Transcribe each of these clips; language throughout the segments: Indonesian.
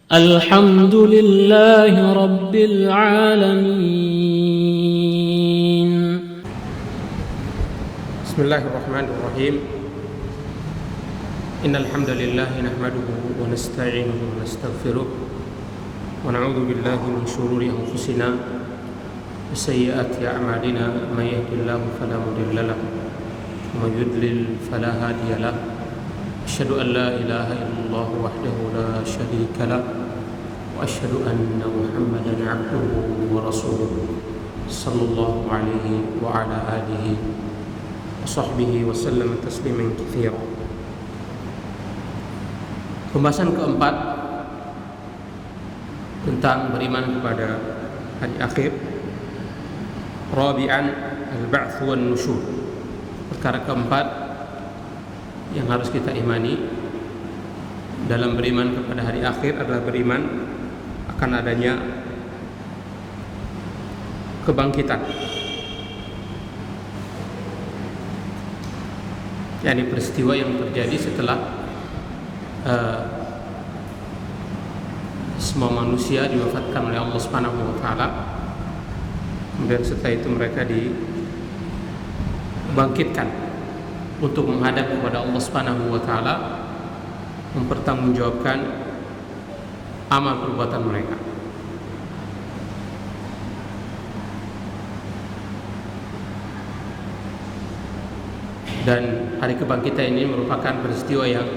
الحمد لله رب العالمين. بسم الله الرحمن الرحيم. إن الحمد لله نحمده ونستعينه ونستغفره ونعوذ بالله من شرور أنفسنا وسيئات أعمالنا. من يهد الله فلا مضل له ومن يضلل فلا هادي له. أشهد أن لا إله إلا الله وحده لا شريك له وأشهد أن محمدا عبده ورسوله صلى الله عليه وعلى آله وصحبه وسلم تسليما كثيرا. Pembahasan keempat tentang beriman kepada hari akhir. Rabi'an al-ba'ts wan nusyur. Perkara keempat yang harus kita imani dalam beriman kepada hari akhir adalah beriman akan adanya kebangkitan, yakni peristiwa yang terjadi setelah semua manusia diwafatkan oleh Allah Subhanahu wa taala. Kemudian setelah itu mereka dibangkitkan untuk menghadap kepada Allah Subhanahu wa taala, mempertanggungjawabkan amal perbuatan mereka. Dan hari kebangkitan ini merupakan peristiwa yang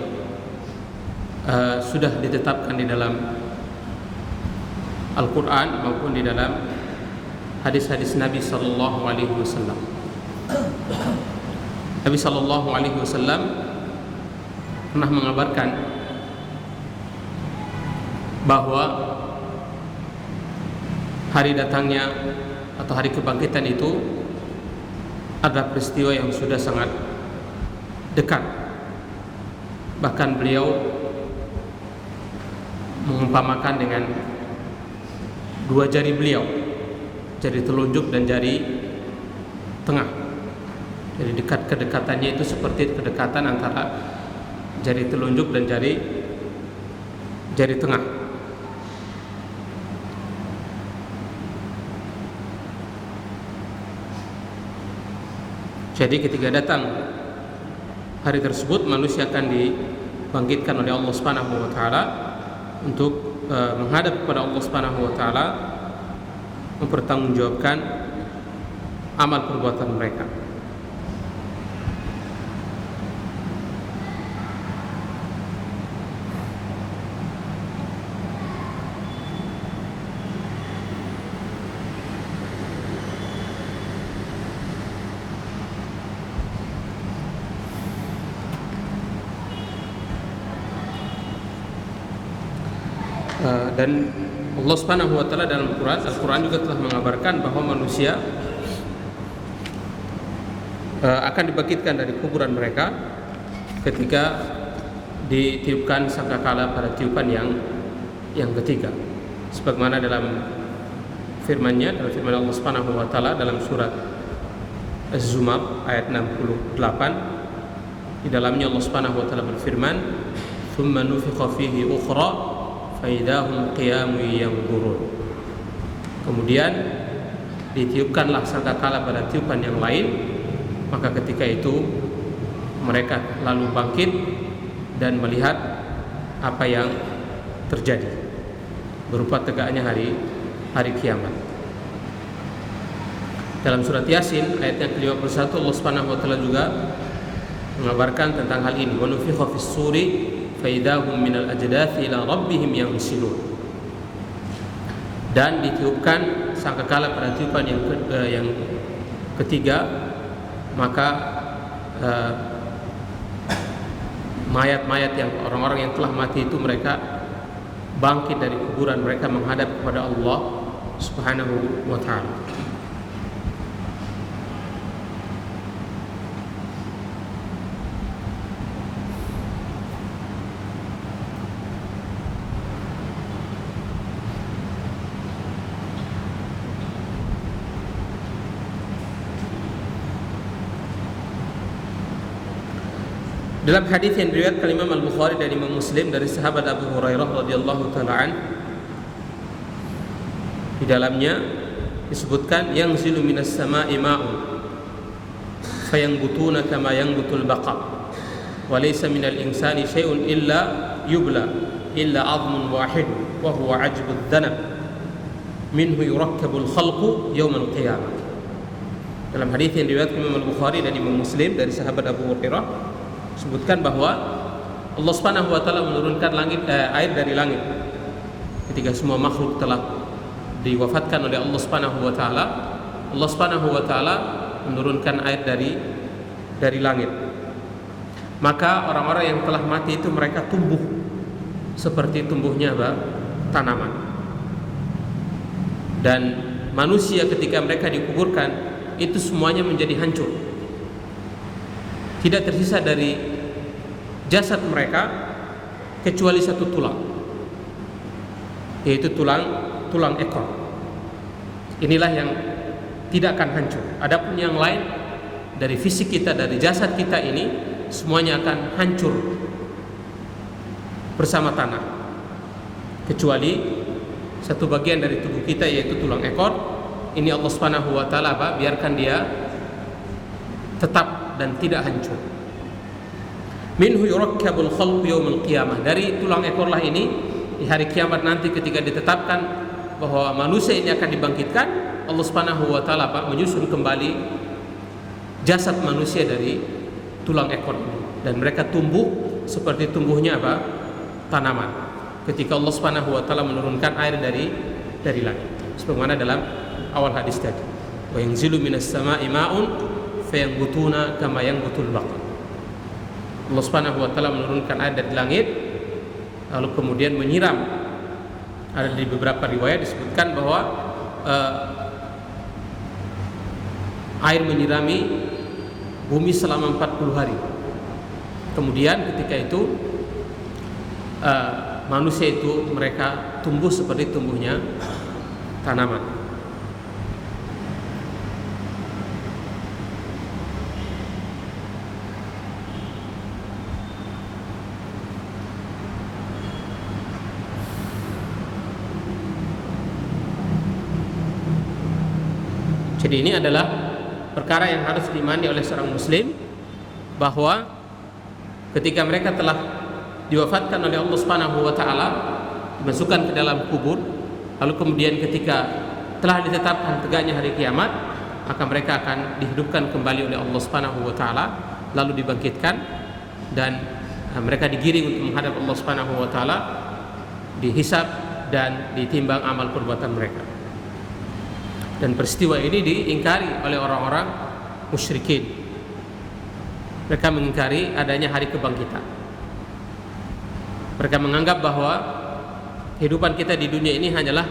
sudah ditetapkan di dalam Al-Quran maupun di dalam hadis-hadis Nabi Sallallahu Alaihi Wasallam. Nabi Sallallahu Alaihi Wasallam pernah mengabarkan bahwa hari datangnya atau hari kebangkitan itu adalah peristiwa yang sudah sangat dekat. Bahkan beliau mengumpamakan dengan dua jari beliau, jari telunjuk dan jari tengah. Jadi kedekatannya itu seperti kedekatan antara jari telunjuk dan jari tengah. Jadi ketika datang hari tersebut, manusia akan dibangkitkan oleh Allah Subhanahu wa taala untuk menghadap kepada Allah Subhanahu wa taala, mempertanggungjawabkan amal perbuatan mereka. Dan Allah Subhanahu wa taala dalam Al-Quran juga telah mengabarkan bahwa manusia akan dibangkitkan dari kuburan mereka ketika ditiupkan sangkakala pada tiupan yang ketiga. Sebagaimana dalam firman-Nya, dalam firman Allah Subhanahu wa taala dalam surat Az-Zumar ayat 68, di dalamnya Allah Subhanahu wa taala berfirman, "Tsumma nufikha fihi ukhra faidahum qiyamun yanzurun." Kemudian ditiupkanlah sangkakala pada tiupan yang lain, maka ketika itu mereka lalu bangkit dan melihat apa yang terjadi berupa tegaknya hari kiamat. Dalam surat Yasin ayat yang ke-51 Allah Subhanahu wa taala juga mengabarkan tentang hal ini. Wa nufikha fis suri faidahum minal ajdathi ila rabbihim yansilun. Dan ditiupkan sangkakala pada tiupan yang ketiga, maka mayat-mayat yang orang-orang yang telah mati itu mereka bangkit dari kuburan mereka menghadap kepada Allah Subhanahu wa taala. Dalam hadis yang diriwayatkan Imam Al-Bukhari dan Imam Muslim dari sahabat Abu Hurairah radhiyallahu taala an, di dalamnya disebutkan yang zilu minas sama'i ma'un fayanbutuna kama yanbutul baqa wa laysa minal insani syai'un illa yubla illa 'azmun wahid wa huwa 'ajbud dhanab minhu yurakkabul khalqu yaumal qiyamah. Dalam hadis yang diriwayatkan Imam Al-Bukhari dan Imam Muslim dari sahabat Abu Hurairah sebutkan bahwa Allah Subhanahu wa taala menurunkan air dari langit ketika semua makhluk telah diwafatkan oleh Allah Subhanahu wa taala. Allah Subhanahu wa taala menurunkan air dari langit. Maka orang-orang yang telah mati itu mereka tumbuh seperti tumbuhnya tanaman. Dan manusia ketika mereka dikuburkan itu semuanya menjadi hancur. Tidak tersisa dari jasad mereka kecuali satu tulang, yaitu tulang ekor. Inilah yang tidak akan hancur. Adapun yang lain dari fisik kita, dari jasad kita ini semuanya akan hancur bersama tanah, kecuali satu bagian dari tubuh kita yaitu tulang ekor. Ini Allah Subhanahu wa taala biarkan dia tetap dan tidak hancur. Minhu yurakkabul khalqu yaumil qiyamah. Dari tulang ekorlah ini di hari kiamat nanti ketika ditetapkan bahwa manusia ini akan dibangkitkan, Allah Subhanahu wa taala menyusun kembali jasad manusia dari tulang ekor ini dan mereka tumbuh seperti tumbuhnya tanaman ketika Allah Subhanahu wa taala menurunkan air dari langit. Sebagaimana dalam awal hadis tadi, wa yanzilu minas sama'i ma'un fayanbutuna kama yanbutul baqa. Allah Subhanahu wa taala menurunkan air dari langit lalu kemudian menyiram. Ada di beberapa riwayat disebutkan bahwa air menyirami bumi selama 40 hari. Kemudian ketika itu manusia itu mereka tumbuh seperti tumbuhnya tanaman. Jadi ini adalah perkara yang harus diimani oleh seorang muslim, bahwa ketika mereka telah diwafatkan oleh Allah Subhanahu wa taala, dimasukkan ke dalam kubur, lalu kemudian ketika telah ditetapkan tegaknya hari kiamat, maka mereka akan dihidupkan kembali oleh Allah Subhanahu wa taala, lalu dibangkitkan dan mereka digiring untuk menghadap Allah Subhanahu wa taala, dihisab dan ditimbang amal perbuatan mereka. Dan peristiwa ini diingkari oleh orang-orang musyrikin. Mereka mengingkari adanya hari kebangkitan. Mereka menganggap bahwa kehidupan kita di dunia ini hanyalah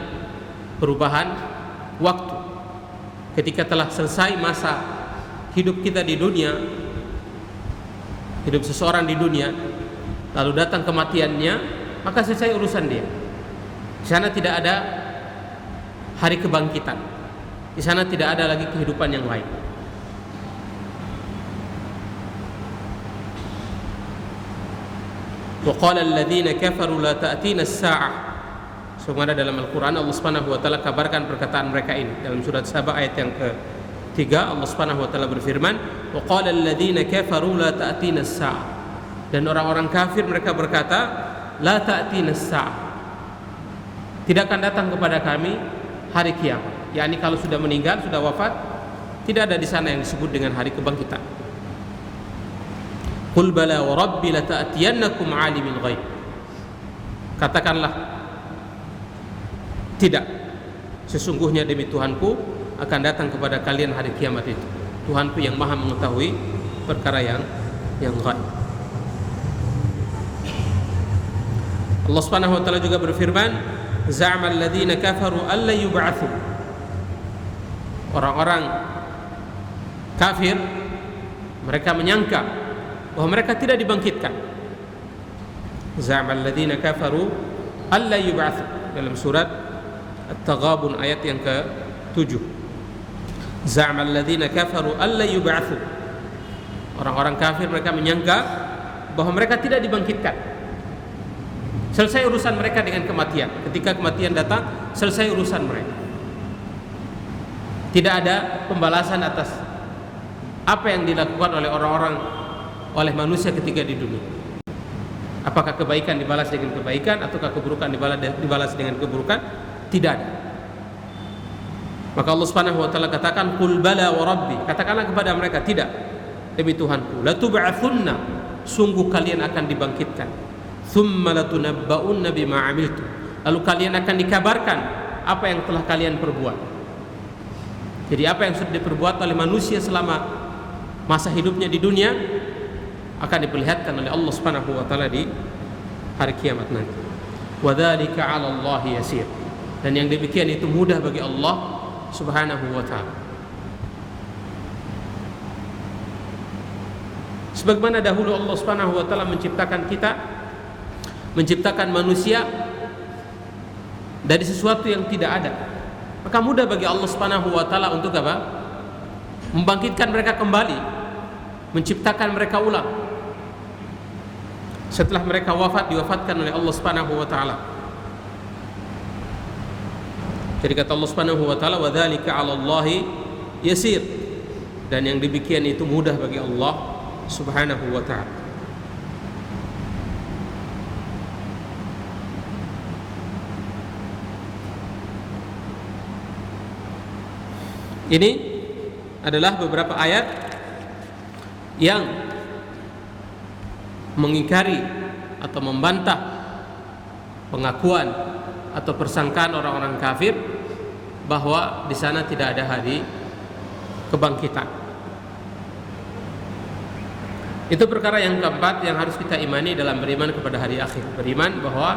perubahan waktu. Ketika telah selesai masa hidup kita di dunia, hidup seseorang di dunia, lalu datang kematiannya, maka selesai urusan dia. Di sana tidak ada hari kebangkitan. Di sana tidak ada lagi kehidupan yang lain. Wa qala alladziina kafaru la ta'tina as-saa'ah. Sebagaimana dalam Al-Qur'an Allah Subhanahu wa taala kabarkan perkataan mereka ini. Dalam surat Saba ayat yang ke-3 Allah Subhanahu wa taala berfirman, wa qala alladziina kafaru la ta'tina as-saa'ah. Dan orang-orang kafir mereka berkata, la ta'tina as-saa'ah. Tidak akan datang kepada kami hari kiamat. yakni kalau sudah meninggal, sudah wafat, tidak ada di sana yang disebut dengan hari kebangkitan. Qul bala wa rabbi lata'tiyannakum 'alimil ghaib. Katakanlah, tidak, sesungguhnya demi Tuhanku akan datang kepada kalian hari kiamat itu. Tuhanku yang maha mengetahui perkara yang ghaib. Allah Subhanahu wa taala juga berfirman, za'ama alladziina kafaru alla yub'atsu. Orang-orang kafir mereka menyangka bahwa mereka tidak dibangkitkan. Za'ama alladziina kafaru alla yub'atsu, dalam surat At-Taghabun ayat yang ke-7. Za'ama alladziina kafaru alla yub'atsu. Orang-orang kafir mereka menyangka bahwa mereka tidak dibangkitkan. Selesai urusan mereka dengan kematian. Ketika kematian datang, selesai urusan mereka. Tidak ada pembalasan atas apa yang dilakukan oleh orang-orang, oleh manusia ketika di dunia. Apakah kebaikan dibalas dengan kebaikan ataukah keburukan dibalas dengan keburukan? Tidak ada. Maka Allah Subhanahu wa taala katakan, "Qul bala wa rabbi." Katakanlah kepada mereka, tidak, demi Tuhanku, la tub'atsunna, sungguh kalian akan dibangkitkan. Tsumma latunabba'unna bima 'amiltum. Lalu kalian akan dikabarkan apa yang telah kalian perbuat. Jadi apa yang sudah diperbuat oleh manusia selama masa hidupnya di dunia akan diperlihatkan oleh Allah Subhanahu wa taala di hari kiamat nanti. Wa dzalika 'ala Allah yasir. Dan yang demikian itu mudah bagi Allah Subhanahu wa taala. Sebagaimana dahulu Allah Subhanahu wa taala menciptakan kita, menciptakan manusia dari sesuatu yang tidak ada, maka mudah bagi Allah Subhanahu wa taala untuk apa? Membangkitkan mereka kembali, menciptakan mereka ulang setelah mereka wafat, diwafatkan oleh Allah Subhanahu wa taala. Jadi kata Allah Subhanahu wa taala, "Wa dzalika 'ala Allahi yasir." Dan yang demikian itu mudah bagi Allah Subhanahu wa taala. Ini adalah beberapa ayat yang mengingkari atau membantah pengakuan atau persangkaan orang-orang kafir bahwa di sana tidak ada hari kebangkitan. Itu perkara yang keempat yang harus kita imani dalam beriman kepada hari akhir. Beriman bahwa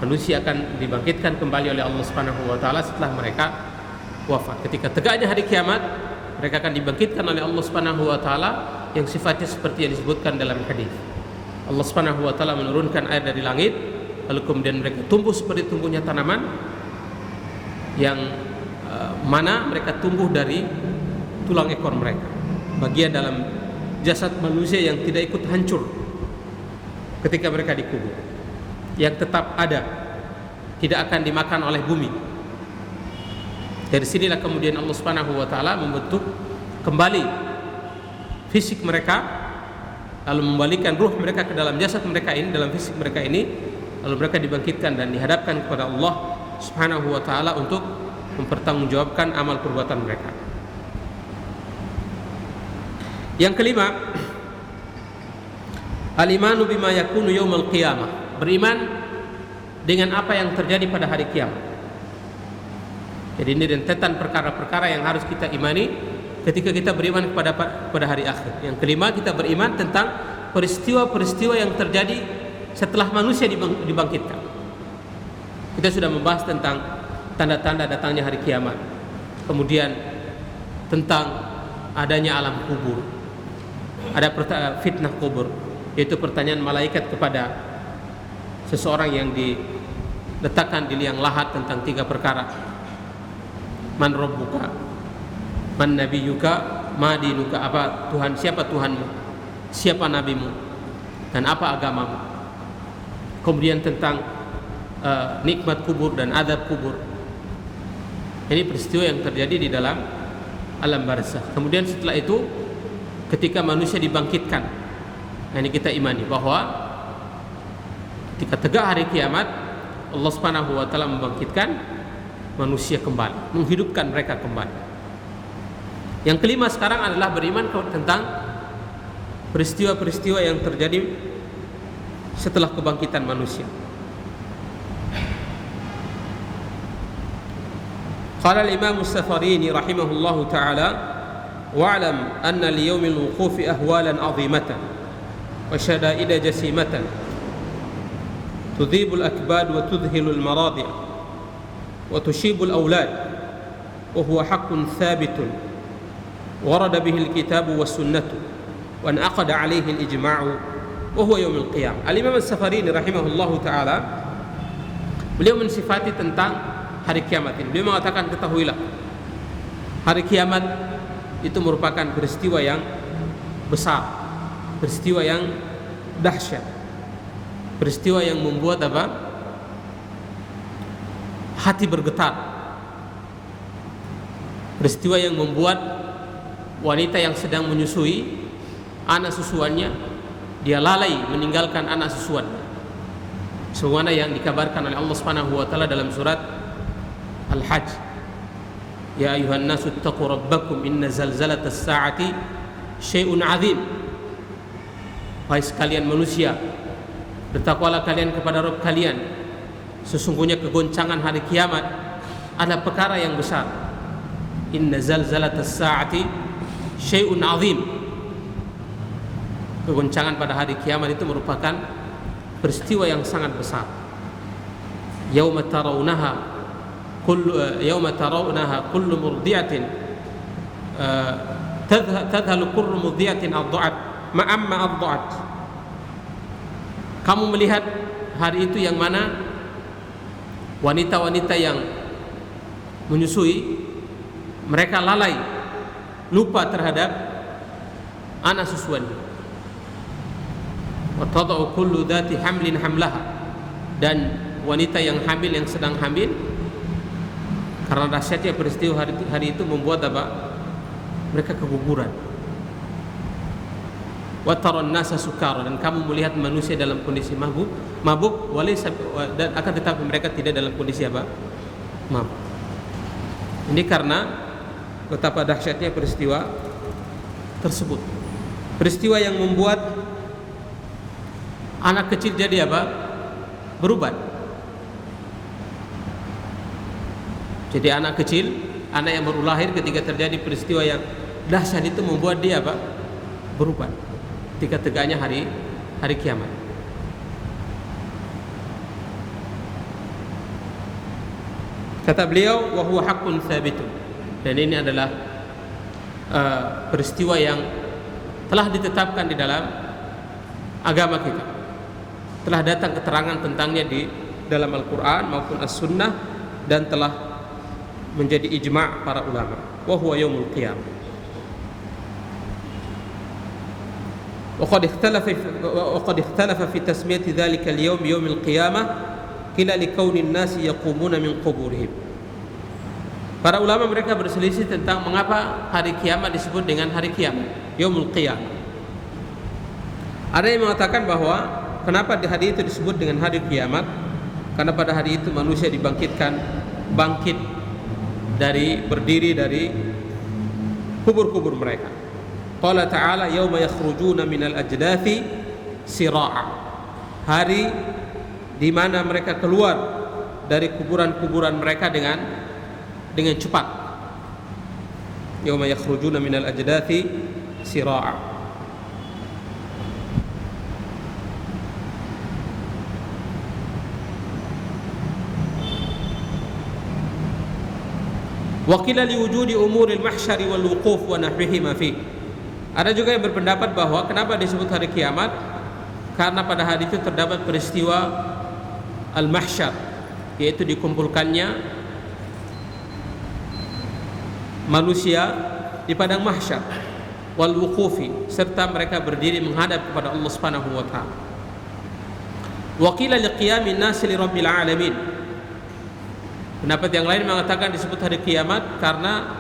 manusia akan dibangkitkan kembali oleh Allah Subhanahu wa taala setelah mereka wafat. Ketika tegaknya hari kiamat, mereka akan dibangkitkan oleh Allah Subhanahu wa taala yang sifatnya seperti yang disebutkan dalam hadis. Allah Subhanahu wa taala menurunkan air dari langit, lalu kemudian mereka tumbuh seperti tumbuhnya tanaman yang mana mereka tumbuh dari tulang ekor mereka, bagian dalam jasad manusia yang tidak ikut hancur ketika mereka dikubur, yang tetap ada, tidak akan dimakan oleh bumi. Dari sinilah kemudian Allah Subhanahu wa taala membentuk kembali fisik mereka, lalu membalikan ruh mereka ke dalam jasad mereka ini, dalam fisik mereka ini, lalu mereka dibangkitkan dan dihadapkan kepada Allah Subhanahu wa taala untuk mempertanggungjawabkan amal perbuatan mereka. Yang kelima, al-imanu bima yakunu yaumil qiyamah, beriman dengan apa yang terjadi pada hari kiamat. Jadi ini rentetan perkara-perkara yang harus kita imani ketika kita beriman kepada hari akhir. Yang kelima, kita beriman tentang peristiwa-peristiwa yang terjadi setelah manusia dibangkitkan. Kita sudah membahas tentang tanda-tanda datangnya hari kiamat, kemudian tentang adanya alam kubur, ada fitnah kubur, yaitu pertanyaan malaikat kepada seseorang yang diletakkan di liang lahat tentang 3 perkara: man rabbuka, man nabiyuka, ma dinuka, apa Tuhan, siapa Tuhanmu, siapa nabimu, dan apa agamamu. Kemudian tentang nikmat kubur dan azab kubur. Ini peristiwa yang terjadi di dalam alam barzakh. Kemudian setelah itu ketika manusia dibangkitkan, ini kita imani bahwa ketika tegak hari kiamat, Allah Subhanahu wa taala membangkitkan manusia kembali, menghidupkan mereka kembali. Yang kelima sekarang adalah beriman tentang peristiwa-peristiwa yang terjadi setelah kebangkitan manusia. Qala al-Imam As-Safarini rahimahullahu ta'ala, wa'lam anna liyawmil wuqufi ahwalan 'azimatan wa syada'ida jasimatan tudhibul akbad wa tudhilul maradi' wa tushibul awlad wa huwa haqqun thabitun warada bihi al-kitabu was sunnatu wa anaqada 'alayhi al-ijma'u wa huwa yaumul qiyamah. Al-Imam As-Safarini rahimahullahu ta'ala, beliau mensifati tentang hari kiamat ini. Beliau mengatakan, ketahuilah, hari kiamat itu merupakan peristiwa yang besar, peristiwa yang dahsyat, peristiwa yang membuat apa? Hati bergetar, peristiwa yang membuat wanita yang sedang menyusui anak susuannya, dia lalai meninggalkan anak susuan, sebagaimana yang dikabarkan oleh Allah Subhanahu wa taala dalam surat Al-Hajj, ya ayuhan nasu taqu rabbakum inna zalzalatas saati syai'un 'adzim. Wahai sekalian manusia, bertakwalah kalian kepada Rabb kalian, sesungguhnya kegoncangan hari kiamat adalah perkara yang besar. Inna zalzalatas saati syai'un 'adzim. Kegoncangan pada hari kiamat itu merupakan peristiwa yang sangat besar. Yauma tarawunaha kullu murdi'atin tadhalu kullu murdi'atin arda'at ma'amma arda'at. Kamu melihat hari itu yang mana wanita-wanita yang menyusui mereka lalai, lupa terhadap anak susuannya. Wa tada'u kullu dhati hamlin hamlaha. Dan wanita yang hamil, yang sedang hamil, karena dahsyatnya peristiwa hari itu membuat apa? Mereka keguguran. Wa taran nasa sukara, dan kamu melihat manusia dalam kondisi mabuk dan akan tetapi mereka tidak dalam kondisi apa? Mabuk. Ini karena betapa dahsyatnya peristiwa tersebut. Peristiwa yang membuat anak kecil jadi apa? Berubat. Jadi anak kecil, anak yang baru lahir, ketika terjadi peristiwa yang dahsyat itu membuat dia apa? Berubat. Ketika tegaknya hari kiamat. Kata beliau, wa huwa haqqun tsabitun. Dan ini adalah peristiwa yang telah ditetapkan di dalam agama kita. Telah datang keterangan tentangnya di dalam Al-Qur'an maupun As-Sunnah, dan telah menjadi ijma' para ulama. Wa huwa yaumul qiyamah. وقد اختلف في تسمية ذلك اليوم يوم القيامة قيل لكون الناس يقومون من قبورهم. Para ulama mereka berselisih tentang mengapa hari kiamat disebut dengan hari kiamat, yaumul qiyamah. Ada yang mengatakan bahwa kenapa di hari itu disebut dengan hari kiamat? Karena pada hari itu manusia bangkit berdiri dari kubur-kubur mereka. Qala ta'ala yauma yakhrujuna minal ajdathi sira'a. Hari di mana mereka keluar dari kuburan-kuburan mereka dengan cepat. Yauma yakhrujuna minal ajdathi sira'a. Wa qila liwujudi umuril mahsyari wal wuquf wa nahwihima fi. Ada juga yang berpendapat bahwa kenapa disebut hari kiamat? Karena pada hari itu terdapat peristiwa al-mahsyar, yaitu dikumpulkannya manusia di padang mahsyar, wal wuqufi, serta mereka berdiri menghadap kepada Allah Subhanahu wa taala. Wa qila liqiyamin nasi li rabbil alamin. Pendapat yang lain mengatakan disebut hari kiamat karena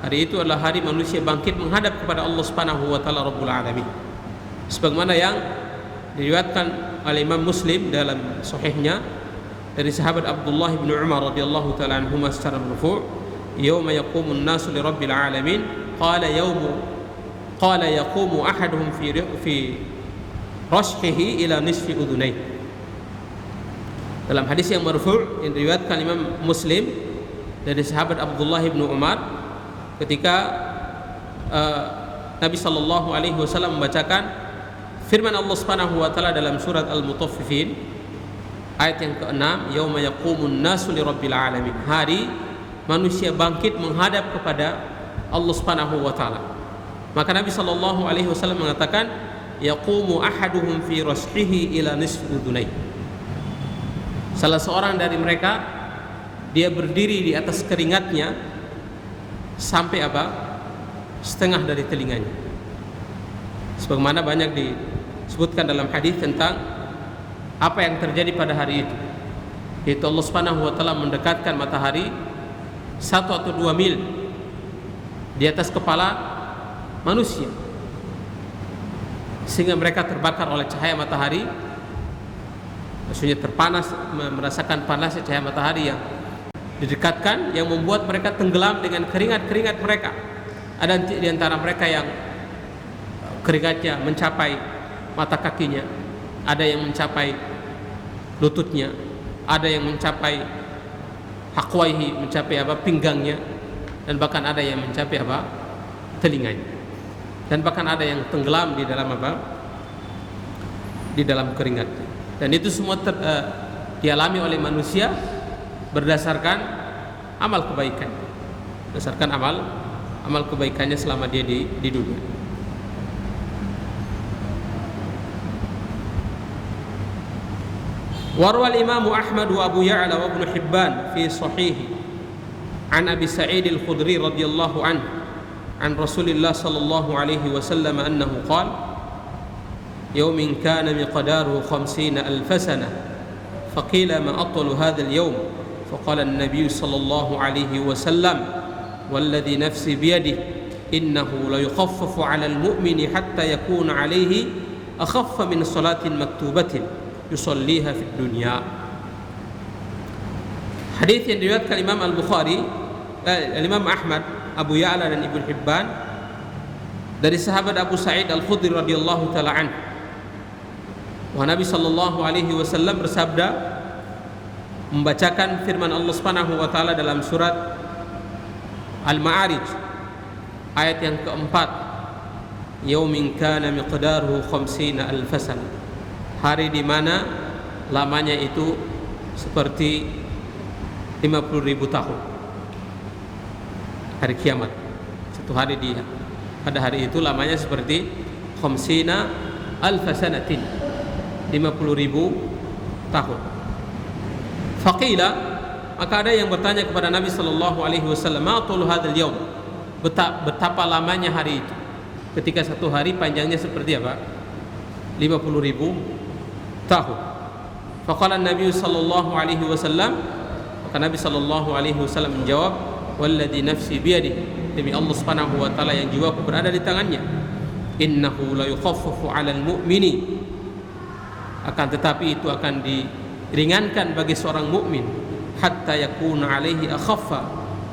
hari itu adalah hari manusia bangkit menghadap kepada Allah Subhanahu wa taala Rabbul Alamin. Sebagaimana yang diriwayatkan oleh Imam Muslim dalam sahihnya dari sahabat Abdullah bin Umar radhiyallahu taala anhuma secara marfu', yauma yaqumun nasu li rabbil alamin qala yaqumu ahaduhum fi rashhihi ila nisfi udhunayhi. Dalam hadis yang marfu' yang diriwayatkan Imam Muslim dari sahabat Abdullah bin Umar, ketika Nabi sallallahu alaihi wasallam membacakan firman Allah Subhanahu wa taala dalam surat Al-Mutaffifin ayat yang ke-6, yauma yaqumun nasu li rabbil alamin. Hari manusia bangkit menghadap kepada Allah Subhanahu wa taala. Maka Nabi sallallahu alaihi wasallam mengatakan yaqumu ahaduhum fi rashhihi ila nisfi udhunayhi. Salah seorang dari mereka dia berdiri di atas keringatnya sampai apa? Setengah dari telinganya. Sebagaimana banyak sebutkan dalam hadis tentang apa yang terjadi pada hari itu, yaitu Allah Subhanahu wa taala mendekatkan matahari 1 atau 2 mil di atas kepala manusia, sehingga mereka terbakar oleh cahaya matahari, maksudnya terpanas, merasakan panasnya cahaya matahari yang didekatkan, yang membuat mereka tenggelam dengan keringat-keringat mereka. Ada di antara mereka yang keringatnya mencapai mata kakinya, ada yang mencapai lututnya, ada yang mencapai haqwaihi, mencapai pinggangnya, dan bahkan ada yang mencapai telinganya, dan bahkan ada yang tenggelam di dalam di dalam keringat. Dan itu semua dialami oleh manusia berdasarkan amal kebaikan, berdasarkan amal kebaikannya selama dia di dunia. Warwal Imam Ahmad wa Abu Ya'la wa Ibn Hibban fi sahihi an Abi Sa'id al-Khudri radhiyallahu anhu an Rasulillah sallallahu alaihi wasallam annahu qala yawmin kana miqdaruhu 50,000 sana faqila ma atwalu hadha al-yawm faqala an-nabiy sallallahu alaihi wasallam والذي نفسي بيده إنه ليخفف على المؤمن حتى يكون عليه أخف من صلاة مكتوبة يصليها في الدنيا. Hadis yang diriwayatkan Imam Al-Bukhari, Imam Ahmad, Abu Ya'la dan Ibnu Hibban dari sahabat Abu Sa'id Al-Khudri radhiyallahu taala anhu. Nabi sallallahu alaihi wasallam bersabda, membacakan firman Allah Subhanahu wa taala dalam surat Al-Ma'arij ayat yang keempat, yaumin kana miqdaruhu 50,000 sana, hari di mana lamanya itu seperti 50.000 tahun, hari kiamat. Satu hari dia, pada hari itu lamanya seperti 50,000 sanatin, 50.000 tahun. Faqila, maka ada yang bertanya kepada Nabi sallallahu alaihi wasallam, ma tul hadzal yaum, betapa lamanya hari itu, ketika satu hari panjangnya seperti apa? 50.000 tahun. Faqala Nabi sallallahu alaihi wasallam, maka Nabi sallallahu alaihi wasallam menjawab, walladzi nafsi biyadihi, demi Allah Subhanahu wa taala yang jiwaku berada di tangannya, innahu la yukhaffafu 'alal mu'mini, akan tetapi itu akan diringankan bagi seorang mukmin, hatta yakuna alaihi akhaffa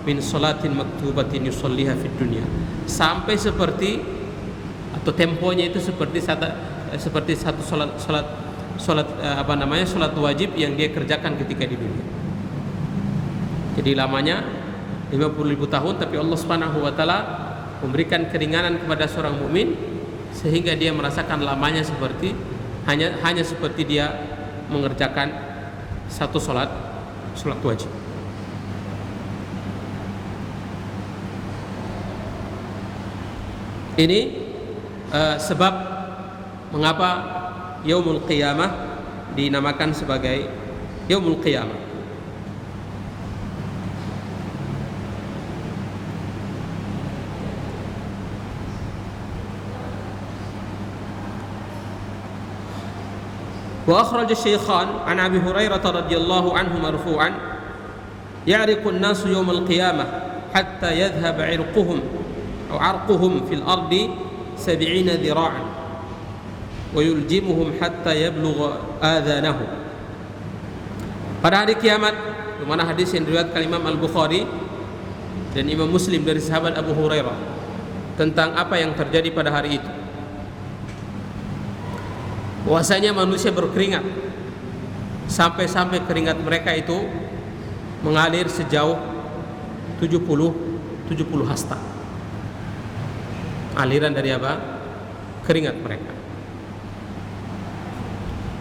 min salatin maktubatin yusalliha fid dunya, sampai seperti atau temponya itu seperti satu salat wajib yang dia kerjakan ketika di dunia. Jadi lamanya 50.000 tahun, tapi Allah Subhanahu wa taala memberikan keringanan kepada seorang mukmin sehingga dia merasakan lamanya seperti hanya seperti dia mengerjakan satu salat wajib. Ini sebab mengapa Yaumul Qiyamah dinamakan sebagai Yaumul Qiyamah. وأخرج الشيخان عن أبي هريرة رضي الله عنه مرفوعا يعرق الناس يوم القيامة حتى يذهب عرقهم في الأرض 70 ذراعا ويلجمهم حتى يبلغ آذانهم. Pada hari kiamat, di mana hadis yang diriwayatkan Imam Al-Bukhari dan Imam Muslim dari sahabat Abu Hurairah tentang apa yang terjadi pada hari itu, bahwasanya manusia berkeringat sampai keringat mereka itu mengalir sejauh 70 hasta. Aliran dari keringat mereka.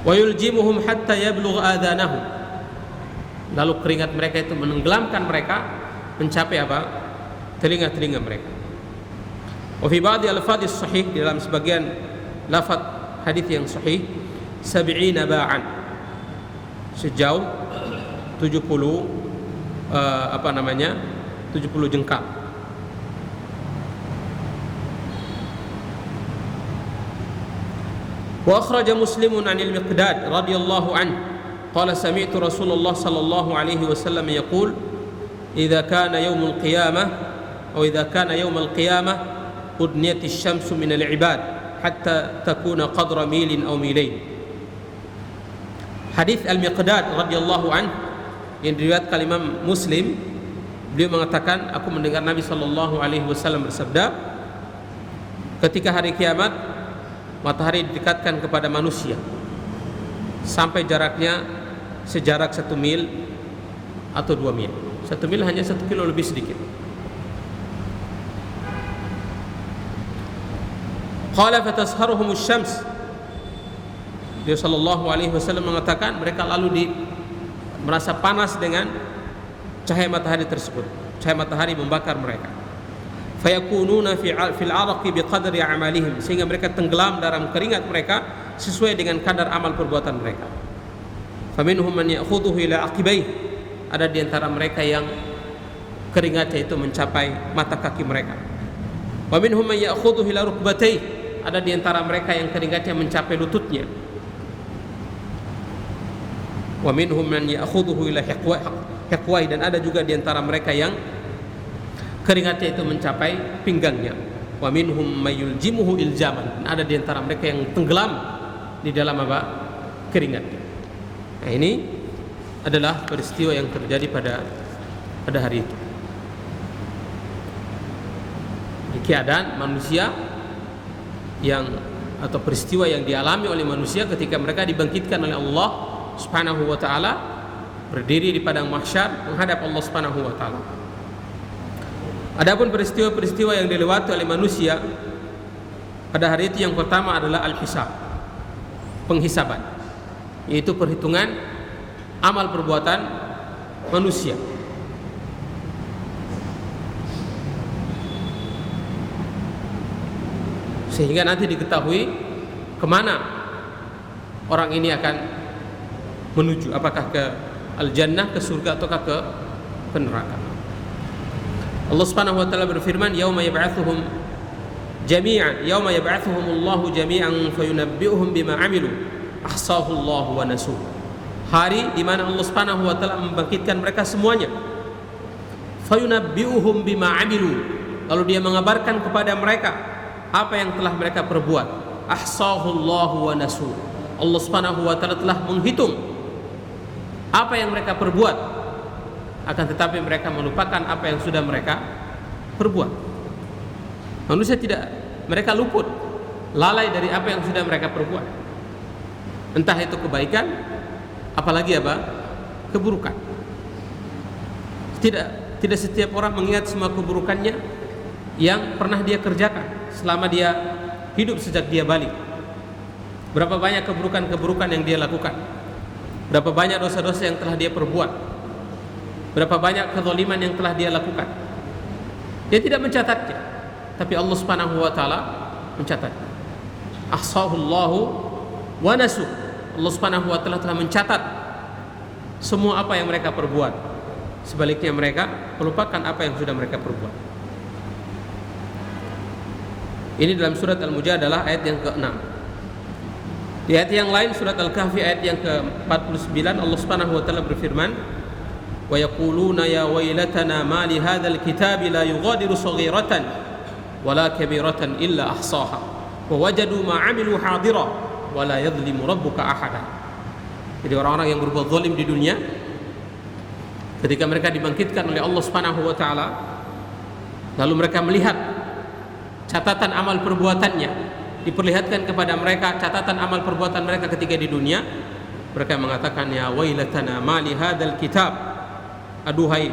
Wa yuljimuhum hatta yablugh adhanahum. Lalu keringat mereka itu menenggelamkan mereka mencapai telinga-telinga mereka. Wa fi ba'di al-fadhis sahih, di dalam sebagian lafaz hadis yang sahih, 70 ba'an, sejauh 70 jengkal. Wa akhraja Muslimun 'anil Miqdad radhiyallahu anhu qala sami'tu Rasulullah sallallahu alaihi wasallam yaqul idza kana yaumul qiyamah aw idza kana yaumul qiyamah udniyatis syamsu minal ibad hatta takuna qadra milin aw milain. Hadis Al-Miqdad radhiyallahu anhu yang diriwayatkan Imam Muslim, beliau mengatakan, aku mendengar Nabi sallallahu alaihi wasallam bersabda, ketika hari kiamat matahari didekatkan kepada manusia sampai jaraknya sejarak 1 mil atau 2 mil. 1 mil hanya 1 kilo lebih sedikit. Qala fatasharuhumus syams. Dia sallallahu alaihi wasallam mengatakan mereka lalu merasa panas dengan cahaya matahari tersebut. Cahaya matahari membakar mereka. Fayakununa fil araqi biqadri a'malihim, sehingga mereka tenggelam dalam keringat mereka sesuai dengan kadar amal perbuatan mereka. Faminhum man ya'khudhuhu ila aqibaih, ada di antara mereka yang keringatnya itu mencapai mata kaki mereka. Wa minhum man ya'khudhuhu ila rukbatayh, ada di antara mereka yang keringatnya mencapai lututnya. Wa minhum man ya'khudhuhu ila hiqwai, dan ada juga di antara mereka yang keringatnya itu mencapai pinggangnya. Wa minhum mayuljimuhu iljaman, ada di antara mereka yang tenggelam di dalam apa? Keringat. Nah, ini adalah peristiwa yang terjadi pada hari itu. Di keadaan manusia atau peristiwa yang dialami oleh manusia ketika mereka dibangkitkan oleh Allah Subhanahu wa taala, berdiri di padang mahsyar menghadap Allah Subhanahu wa taala. Adapun peristiwa-peristiwa yang dilewati oleh manusia pada hari itu, yang pertama adalah al-hisab, penghisaban, yaitu perhitungan amal perbuatan manusia. Sehingga nanti diketahui kemana orang ini akan menuju, apakah ke al-jannah, ke surga, ataukah ke neraka. Allah Subhanahu wa taala berfirman, yauma yab'atsuhum jami'an, yauma yab'atsuhumullahu jami'an fayunabbi'uhum bima 'amilu ahsahu Allah wa nasuh. Hari di mana Allah Subhanahu wa taala membangkitkan mereka semuanya. Fayunabbi'uhum bima 'amilu, lalu dia mengabarkan kepada mereka apa yang telah mereka perbuat. Ahsahu Allah wa nasuh, Allah Subhanahu wa taala telah menghitung apa yang mereka perbuat, akan tetapi mereka melupakan apa yang sudah mereka perbuat. Manusia mereka luput, lalai dari apa yang sudah mereka perbuat, entah itu kebaikan, apalagi keburukan. Tidak setiap orang mengingat semua keburukannya yang pernah dia kerjakan selama dia hidup sejak dia balik. Berapa banyak keburukan-keburukan yang dia lakukan, berapa banyak dosa-dosa yang telah dia perbuat, berapa banyak kezaliman yang telah dia lakukan. Dia tidak mencatatnya, tapi Allah Subhanahu wa taala mencatat. Ahsahullahu wa nasuh, Allah Subhanahu wa taala telah mencatat semua apa yang mereka perbuat. Sebaliknya mereka melupakan apa yang sudah mereka perbuat. Ini dalam surat Al-Mujadalah ayat yang ke-6. Di ayat yang lain, surat Al-Kahfi ayat yang ke-49, Allah Subhanahu wa taala berfirman, wa yaquluna ya wailatana ma li hadzal kitabi la yughadiru saghiratan wala kabiratan illa ahsaha wa wajadu ma 'amilu hadira wa la yadhlimu rabbuka ahada. Jadi orang-orang yang berbuat zalim di dunia, ketika mereka dibangkitkan oleh Allah Subhanahu wa taala, lalu mereka melihat catatan amal perbuatannya, diperlihatkan kepada mereka catatan amal perbuatan mereka ketika di dunia, mereka mengatakan ya wailatana ma li hadzal kitab, aduhai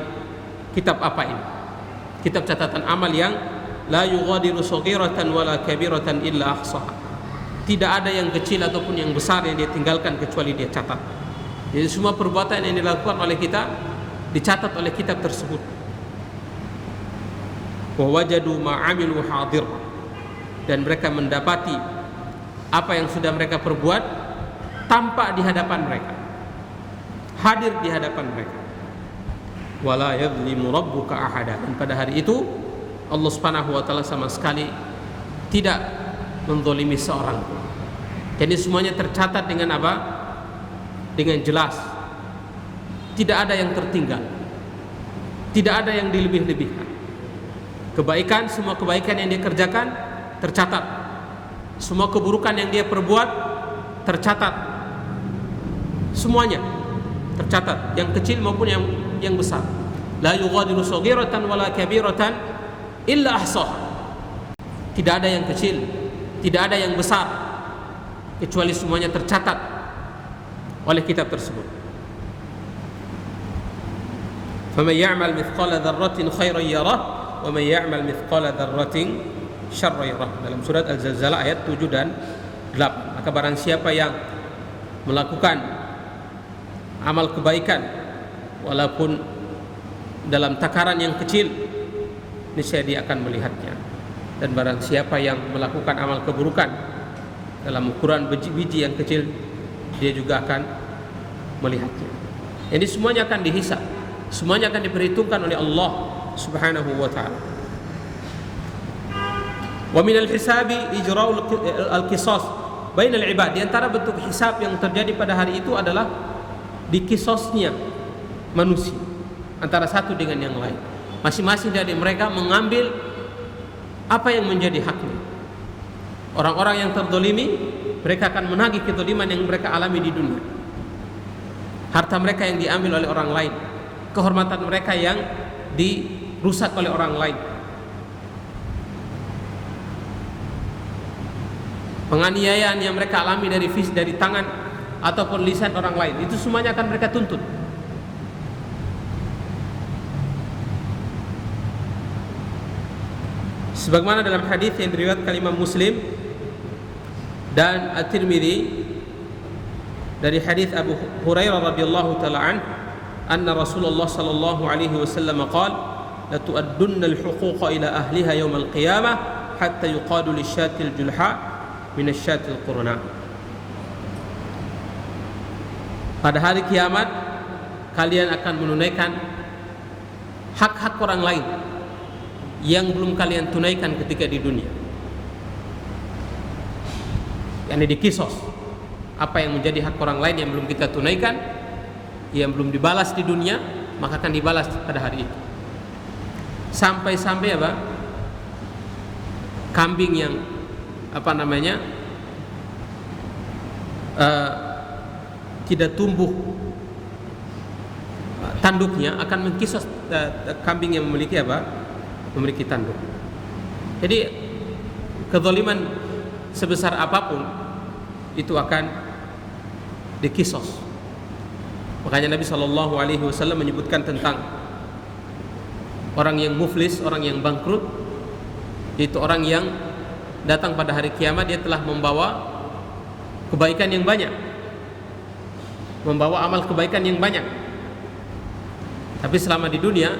kitab apa ini? Kitab catatan amal yang la yughadiru saghiratan wala kabiratan illa ahsaha. Tidak ada yang kecil ataupun yang besar yang dia tinggalkan kecuali dia catat. Jadi semua perbuatan yang dilakukan oleh kita dicatat oleh kitab tersebut. Wa wajadu ma 'amilu hadir, dan mereka mendapati apa yang sudah mereka perbuat tampak di hadapan mereka, hadir di hadapan mereka. Wala yadhlimu rabbuka ahada, dan pada hari itu Allah Subhanahu wa taala sama sekali tidak menzalimi seorang pun. Jadi semuanya tercatat dengan apa? Dengan jelas. Tidak ada yang tertinggal. Tidak ada yang dilebih-lebihkan. Kebaikan, semua kebaikan yang dia kerjakan tercatat. Semua keburukan yang dia perbuat tercatat. Semuanya tercatat, yang kecil maupun yang besar. La yughadiru saghiratan wala kabiratan illa ahsaha. Tidak ada yang kecil, tidak ada yang besar, kecuali semuanya tercatat oleh kitab tersebut. Faman ya'mal mithqala dzarratin khairan yarah wa man ya'mal mithqala dzarratin syarran yarah. Dalam surat Al-Zalzalah ayat 7 dan 8. Maka barang siapa yang melakukan amal kebaikan walaupun dalam takaran yang kecil, niscaya dia akan melihatnya. Dan barang siapa yang melakukan amal keburukan dalam ukuran biji-biji yang kecil, dia juga akan melihatnya. Jadi semuanya akan dihisab, semuanya akan diperhitungkan oleh Allah Subhanahu wa ta'ala. Wa min al-hisabi ijra'ul al-qisas bainal ibad. Di antara bentuk hisab yang terjadi pada hari itu adalah dikisosnya manusia antara satu dengan yang lain. Masing-masing dari mereka mengambil apa yang menjadi haknya. Orang-orang yang terdolimi, mereka akan menagih kedoliman yang mereka alami di dunia. Harta mereka yang diambil oleh orang lain, kehormatan mereka yang dirusak oleh orang lain, penganiayaan yang mereka alami dari tangan ataupun lisan orang lain, itu semuanya akan mereka tuntut. Sebagaimana dalam hadis yang diriwayatkan Imam Muslim dan At-Tirmidzi dari hadis Abu Hurairah radhiyallahu taala anna Rasulullah sallallahu alaihi wasallam qala la tu'addunna al-huquqa ila ahliha yawm al-qiyamah hatta yuqadu lisyatil julha min asyatil qurna. Pada hari kiamat kalian akan menunaikan hak-hak orang lain yang belum kalian tunaikan ketika di dunia. Yang dikisos apa yang menjadi hak orang lain yang belum kita tunaikan, yang belum dibalas di dunia, maka akan dibalas pada hari itu. Sampai-sampai apa? Kambing yang tidak tumbuh tanduknya akan mengkisos kambing yang memiliki memiliki tanduk. Jadi kezaliman sebesar apapun itu akan dikisos. Makanya Nabi SAW menyebutkan tentang orang yang muflis, orang yang bangkrut, yaitu orang yang datang pada hari kiamat dia telah membawa kebaikan yang banyak, membawa amal kebaikan yang banyak, tapi selama di dunia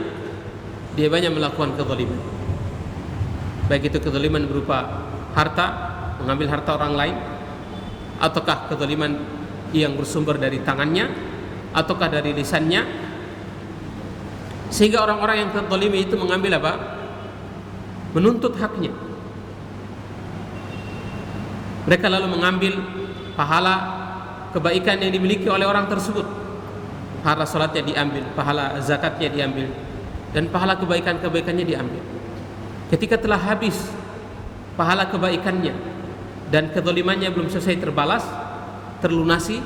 dia banyak melakukan kezaliman. Baik itu kezaliman berupa harta, mengambil harta orang lain, ataukah kezaliman yang bersumber dari tangannya, ataukah dari lisannya, sehingga orang-orang yang terzalimi itu mengambil menuntut haknya. Mereka lalu mengambil pahala kebaikan yang dimiliki oleh orang tersebut. Pahala salatnya diambil, pahala zakatnya diambil, dan pahala kebaikan-kebaikannya diambil. Ketika telah habis pahala kebaikannya dan kezalimannya belum selesai terbalas, terlunasi,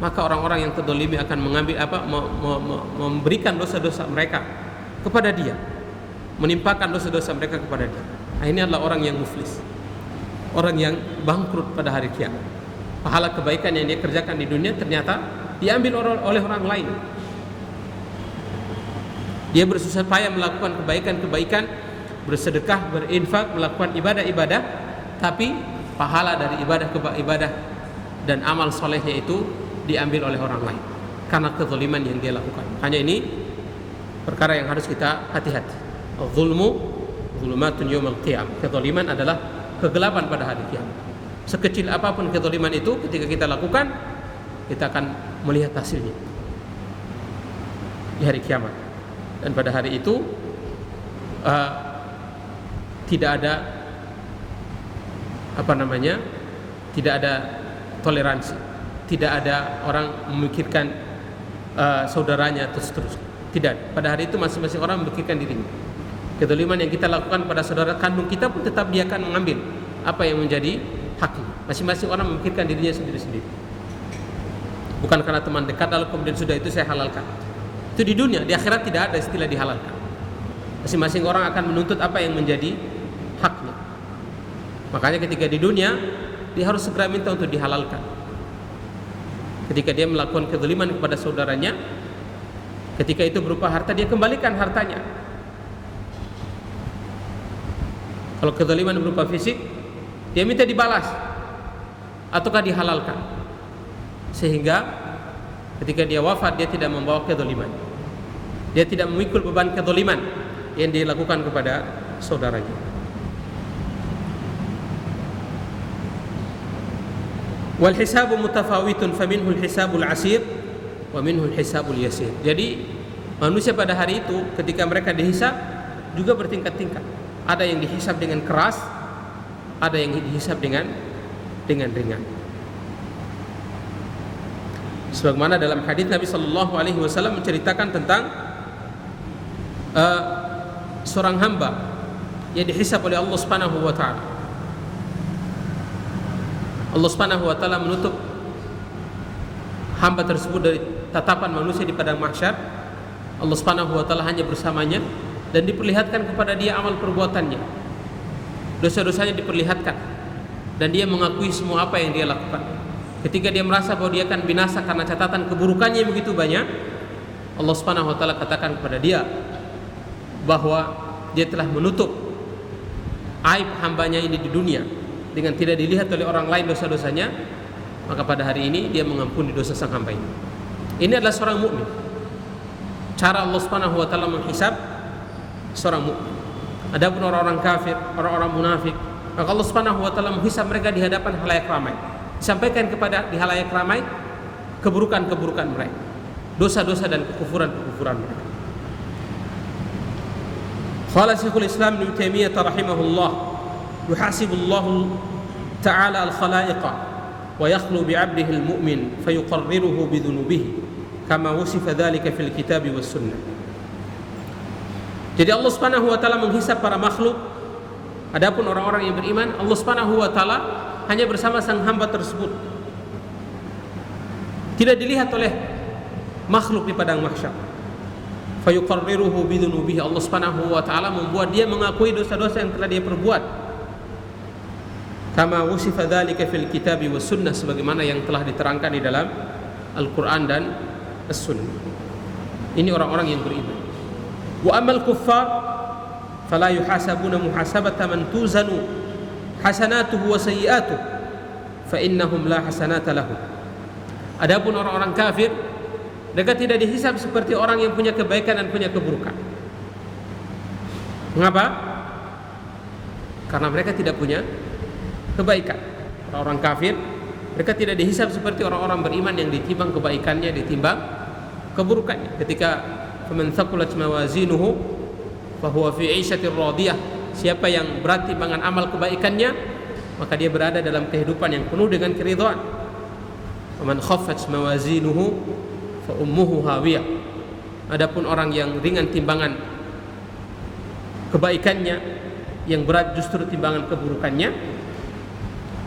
maka orang-orang yang terzalimi akan mengambil memberikan dosa-dosa mereka kepada dia, menimpakan dosa-dosa mereka kepada dia. Nah, ini adalah orang yang muflis, orang yang bangkrut pada hari kiamat. Pahala kebaikan yang dia kerjakan di dunia ternyata diambil oleh orang lain. Dia bersusah payah melakukan kebaikan-kebaikan, bersedekah, berinfak, melakukan ibadah-ibadah, tapi pahala dari ibadah dan amal solehnya itu diambil oleh orang lain karena kezaliman yang dia lakukan. Hanya ini perkara yang harus kita hati-hati. Zulmu zulumatun yaumil qiyamah. Kezaliman adalah kegelapan pada hari kiamat. Sekecil apapun kezaliman itu, ketika kita lakukan, kita akan melihat hasilnya di hari kiamat. Dan pada hari itu tidak ada tidak ada toleransi. Tidak ada orang memikirkan saudaranya atau seterusnya. Tidak. Pada hari itu masing-masing orang memikirkan dirinya. Kezaliman yang kita lakukan pada saudara kandung kita pun tetap dia akan mengambil apa yang menjadi haknya. Masing-masing orang memikirkan dirinya sendiri-sendiri. Bukan karena teman dekat lalu kemudian sudah itu saya halalkan. Itu di dunia, di akhirat tidak ada istilah dihalalkan. Masing-masing orang akan menuntut apa yang menjadi haknya. Makanya ketika di dunia dia harus segera minta untuk dihalalkan. Ketika dia melakukan kezaliman kepada saudaranya, ketika itu berupa harta, dia kembalikan hartanya. Kalau kezaliman berupa fisik, dia minta dibalas ataukah dihalalkan, sehingga ketika dia wafat dia tidak membawa kezaliman, dia tidak memikul beban kezaliman yang dilakukan kepada saudaranya. Wal hisabu mutafawitun faminhu al-hisabul asir wa minhu al-hisabul yasir. Jadi manusia pada hari itu ketika mereka dihisab juga bertingkat-tingkat. Ada yang dihisab dengan keras, ada yang dihisab dengan ringan. Sebagaimana dalam hadis Nabi sallallahu alaihi wasallam menceritakan tentang seorang hamba yang dihisab oleh Allah Subhanahu wa taala. Allah Subhanahu wa taala menutup hamba tersebut dari tatapan manusia di padang mahsyar. Allah Subhanahu wa taala hanya bersamanya dan diperlihatkan kepada dia amal perbuatannya. Dosa-dosanya diperlihatkan dan dia mengakui semua apa yang dia lakukan. Ketika dia merasa bahwa dia akan binasa karena catatan keburukannya yang begitu banyak, Allah Subhanahu wa taala katakan kepada dia bahwa dia telah menutup aib hambanya ini di dunia dengan tidak dilihat oleh orang lain dosa-dosanya, maka pada hari ini dia mengampuni dosa sang hamba ini. Ini adalah seorang mukmin. Cara Allah Subhanahu wa taala menghisab seorang mukmin. Adapun orang-orang kafir, orang-orang munafik, maka Allah Subhanahu wa taala menghisab mereka di hadapan khalayak ramai. Disampaikan kepada di khalayak ramai keburukan-keburukan mereka, dosa-dosa dan kekufuran-kekufuran mereka. Qala Syekhul Islam Ibnu Taimiyah rahimahullah, yuhasibullahu ta'ala al-khalaiqa wa yakhlu bi'abdihi al-mu'min fayuqarriruhu bidhunubihi kama wusifa dhalika fil kitab was sunnah. Jadi Allah Subhanahu wa taala menghisab para makhluk. Adapun orang-orang yang beriman, Allah Subhanahu wa taala hanya bersama sang hamba tersebut. Tidak dilihat oleh makhluk di padang mahsyar. Fayuqarriruhu bidhunubihi. Allah Subhanahu wa taala membuat dia mengakui dosa-dosa yang telah dia perbuat. Kama wusifa dzalika fil kitab was sunnah, sebagaimana yang telah diterangkan di dalam Al-Qur'an dan As-Sunnah. Ini orang-orang yang beriman. Wa amal kuffar fala yuhasabuna muhasabata man tuzanu hasanatuhu wa sayyi'atuhu fa innahum la hasanata lahum. Adapun orang-orang kafir, mereka tidak dihisab seperti orang yang punya kebaikan dan punya keburukan. Mengapa? Karena mereka tidak punya kebaikan. Orang-orang kafir, mereka tidak dihisab seperti orang-orang beriman yang ditimbang kebaikannya, ditimbang keburukannya. Ketika faman thaqulat mawazinuhu fahuwa fi 'ishatir radiyah, siapa yang berat timbangan amal kebaikannya, maka dia berada dalam kehidupan yang penuh dengan keridhaan. Faman khaffat mawazinuhu fa ummuhu hawiyah. Adapun orang yang ringan timbangan kebaikannya, yang berat justru timbangan keburukannya,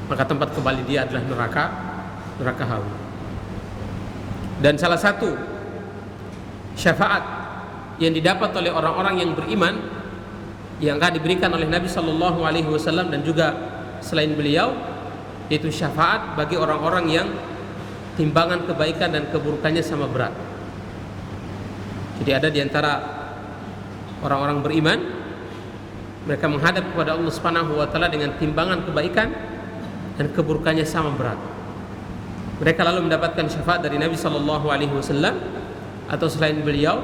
maka tempat kembali dia adalah neraka hawi. Dan salah satu syafaat yang didapat oleh orang-orang yang beriman yang akan diberikan oleh Nabi sallallahu alaihi wasallam dan juga selain beliau, yaitu syafaat bagi orang-orang yang timbangan kebaikan dan keburukannya sama berat. Jadi ada di antara orang-orang beriman, mereka menghadap kepada Allah Subhanahu wa taala dengan timbangan kebaikan dan keburukannya sama berat. Mereka lalu mendapatkan syafaat dari Nabi sallallahu alaihi wasallam atau selain beliau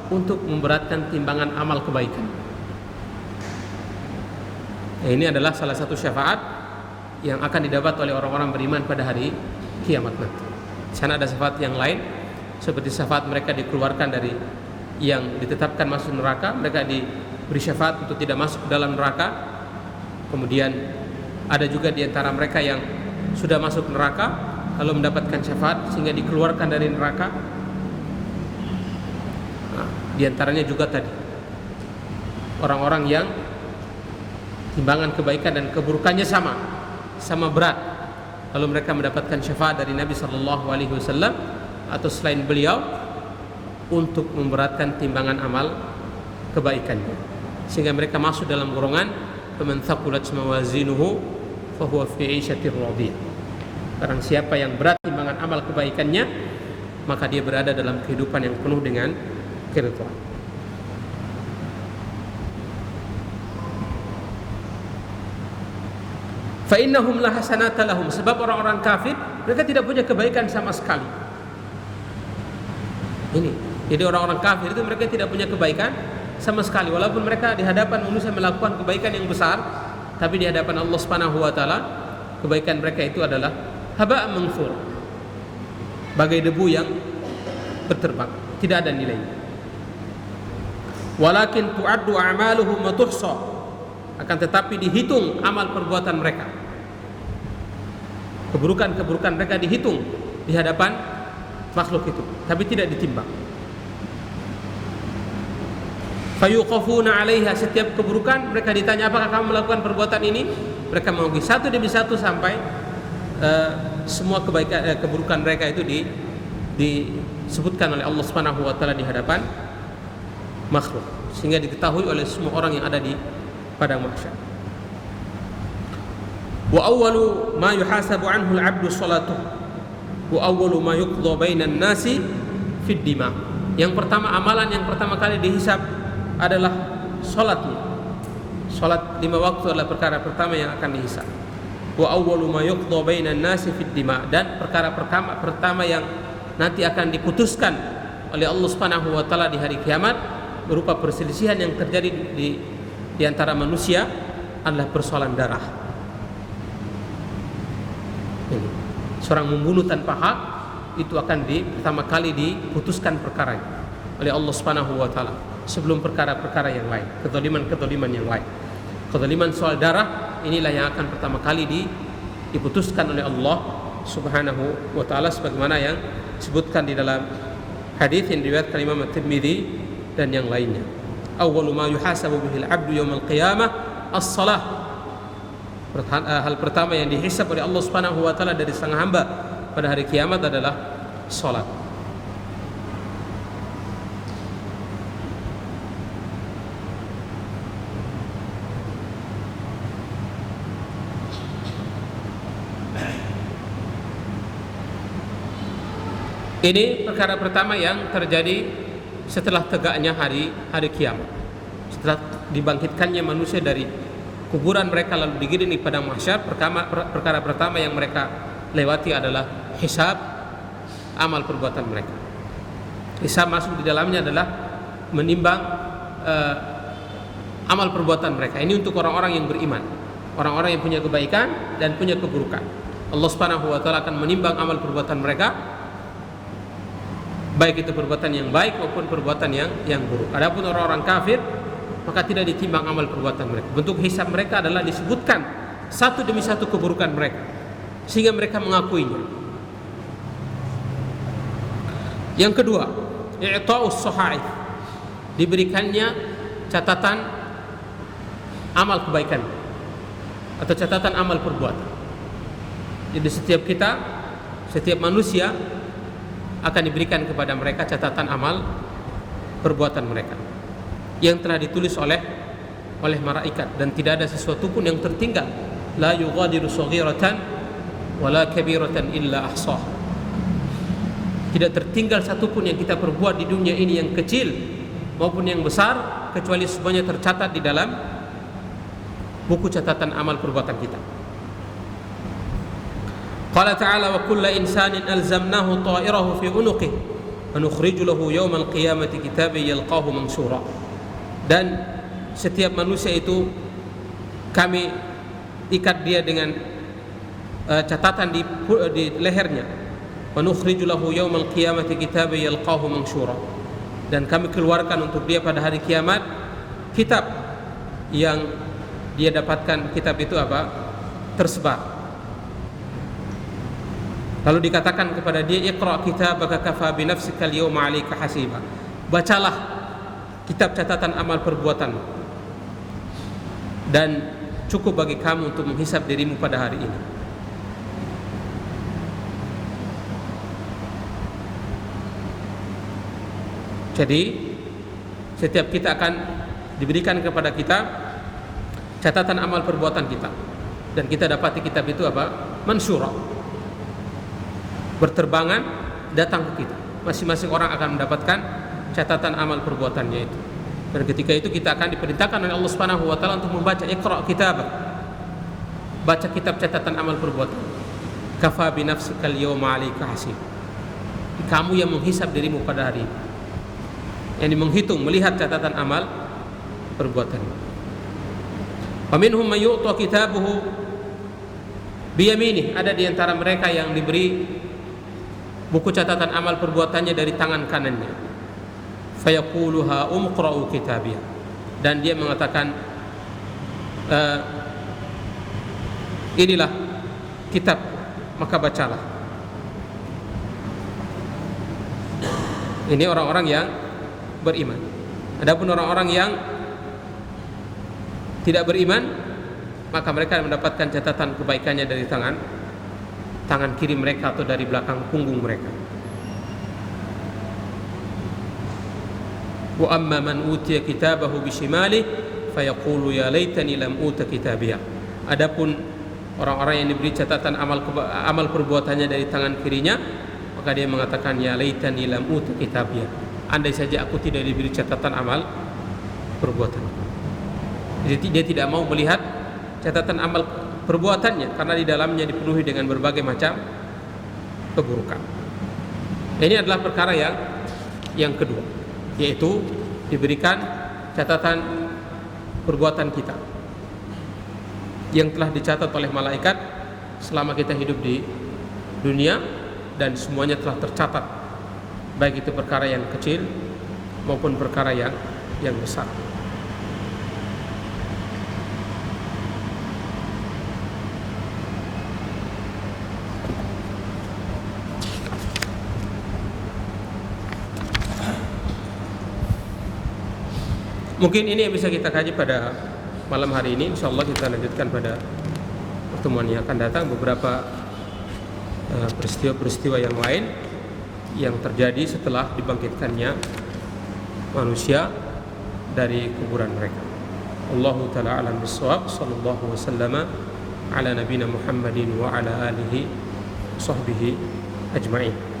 untuk memberatkan timbangan amal kebaikan. Ini adalah salah satu syafaat yang akan didapat oleh orang-orang beriman pada hari kiamat nanti. Di sana ada syafaat yang lain, seperti syafaat mereka dikeluarkan dari yang ditetapkan masuk neraka, mereka diberi syafaat untuk tidak masuk ke dalam neraka. Kemudian ada juga di antara mereka yang sudah masuk neraka, kalau mendapatkan syafaat sehingga dikeluarkan dari neraka? Nah, di antaranya juga tadi orang-orang yang timbangan kebaikan dan keburukannya sama berat, lalu mereka mendapatkan syafaat dari Nabi sallallahu alaihi wasallam atau selain beliau untuk memberatkan timbangan amal kebaikannya, sehingga mereka masuk dalam golongan faman thaqulat mawazinuhu fahuwa fi 'ishatir radiyah. Barang siapa yang berat timbangan amal kebaikannya, maka dia berada dalam kehidupan yang penuh dengan keridhaan. Fa innahum la hasanata lahum, sebab orang-orang kafir mereka tidak punya kebaikan sama sekali. Ini, jadi orang-orang kafir itu mereka tidak punya kebaikan sama sekali, walaupun mereka di hadapan manusia melakukan kebaikan yang besar, tapi di hadapan Allah Subhanahu wa taala kebaikan mereka itu adalah haba'an manthur, bagai debu yang berterbang, tidak ada nilainya. Walakin tu'addu a'maluhum wa tuhsa, akan tetapi dihitung amal perbuatan mereka, keburukan-keburukan mereka dihitung di hadapan makhluk itu, tapi tidak ditimbang. Fayuqafuna 'alaiha, setiap keburukan mereka ditanya, apakah kamu melakukan perbuatan ini? Mereka mengakui satu demi satu sampai semua kebaikan keburukan mereka itu disebutkan oleh Allah Subhanahu wa taala di hadapan makhluk, sehingga diketahui oleh semua orang yang ada di padang mahsyar. Wa awwalu ma yuhasabu anhu al-'abdu salatuh wa awwalu ma yuqda bainan nasi fid dima. Yang pertama, amalan yang pertama kali dihisab adalah salatnya. Salat 5 waktu adalah perkara pertama yang akan dihisab. Wa awwalu ma yuqda bainan nasi fid dima, dan perkara pertama yang nanti akan diputuskan oleh Allah Subhanahu wa taala di hari kiamat berupa perselisihan yang terjadi di antara manusia adalah persoalan darah. Ini, seorang membunuh tanpa hak itu akan pertama kali diputuskan perkaranya oleh Allah Subhanahu wa taala sebelum perkara-perkara yang lain, kezaliman yang lain. Kezaliman soal darah inilah yang akan pertama kali diputuskan oleh Allah Subhanahu wa taala, sebagaimana yang disebutkan di dalam hadis yang diriwayatkan Imam At-Tirmidzi dan yang lainnya. Awwalu ma yuhasabu bihil 'abdu yaumil qiyamah as-shalah. Hal pertama yang dihisab oleh Allah Subhanahu wa taala dari sang hamba pada hari kiamat adalah salat. Ini perkara pertama yang terjadi setelah tegaknya hari kiamat, setelah dibangkitkannya manusia dari kuburan mereka lalu digiring di padang mahsyar. Perkara pertama yang mereka lewati adalah hisab amal perbuatan mereka. Hisab masuk di dalamnya adalah menimbang amal perbuatan mereka. Ini untuk orang-orang yang beriman, orang-orang yang punya kebaikan dan punya keburukan. Allah Subhanahu wa taala akan menimbang amal perbuatan mereka, baik itu perbuatan yang baik maupun perbuatan yang buruk. Adapun orang-orang kafir, maka tidak ditimbang amal perbuatan mereka. Bentuk hisab mereka adalah disebutkan satu demi satu keburukan mereka, sehingga mereka mengakuinya. Yang kedua, i'ta'us sahaif, diberikannya catatan amal kebaikan atau catatan amal perbuatan. Jadi setiap manusia akan diberikan kepada mereka catatan amal perbuatan mereka yang telah ditulis oleh malaikat, dan tidak ada sesuatu pun yang tertinggal. La yughadiru saghiratan wala kabiratan illa ahsah. Tidak tertinggal satu pun yang kita perbuat di dunia ini, yang kecil maupun yang besar, kecuali semuanya tercatat di dalam buku catatan amal perbuatan kita. Qala ta'ala wa kullu insanin alzamnahu ta'irahu fi unuqihi wa nukhriju lahu yawmal qiyamati kitaban yalqahu mansura. Dan setiap manusia itu kami ikat dia dengan catatan di lehernya. Wa nukhriju lahu yawmal qiyamati kitaban yalqahu mansura. Dan kami keluarkan untuk dia pada hari kiamat kitab yang dia dapatkan. Kitab itu apa? Tersebar. Lalu dikatakan kepada dia, Iqra' kitabaka kafa bi nafsika al-yawma 'alaika hasiba. Bacalah kitab catatan amal perbuatan dan cukup bagi kamu untuk menghisab dirimu pada hari ini. Jadi setiap kita akan diberikan kepada kita catatan amal perbuatan kita, dan kita dapati kitab itu apa? Mansyura, berterbangan datang ke kita. Masing-masing orang akan mendapatkan catatan amal perbuatannya itu. Dan ketika itu kita akan diperintahkan oleh Allah Subhanahu wa taala untuk membaca, Iqra' kitabak. Baca kitab catatan amal perbuatan. Kafa bi nafsika al-yawma 'alaika hasib. Kamu yang menghisab dirimu pada hari ini. Yang menghitung, melihat catatan amal perbuatan. Wa minhum may yu'ta kitabuhu bi yaminih. Ada di antara mereka yang diberi buku catatan amal perbuatannya dari tangan kanannya. Fayaqulu ha umqra'u kitabiyah. Dan dia mengatakan, inilah kitab, maka bacalah. Ini orang-orang yang beriman. Adapun orang-orang yang tidak beriman, maka mereka mendapatkan catatan kebaikannya dari tangan kiri mereka atau dari belakang punggung mereka. Wa amma man utiya kitabahu bishimalihi fayaqulu ya laitani lam uta kitabiyah. Adapun orang-orang yang diberi catatan amal perbuatannya dari tangan kirinya, maka dia mengatakan ya laitani lam uta kitabiyah. Andai saja aku tidak diberi catatan amal perbuatan. Jadi dia tidak mau melihat catatan amal perbuatannya karena di dalamnya dipenuhi dengan berbagai macam keburukan. Ini adalah perkara yang kedua, yaitu diberikan catatan perbuatan kita yang telah dicatat oleh malaikat selama kita hidup di dunia, dan semuanya telah tercatat, baik itu perkara yang kecil maupun perkara yang besar. Mungkin ini yang bisa kita kaji pada malam hari ini. InsyaAllah kita lanjutkan pada pertemuan yang akan datang beberapa peristiwa-peristiwa yang lain yang terjadi setelah dibangkitkannya manusia dari kuburan mereka. Allahu ta'ala a'lam bis-shawab. Sallallahu wasallama ala nabiyina Muhammadin wa ala alihi sahbihi ajma'in.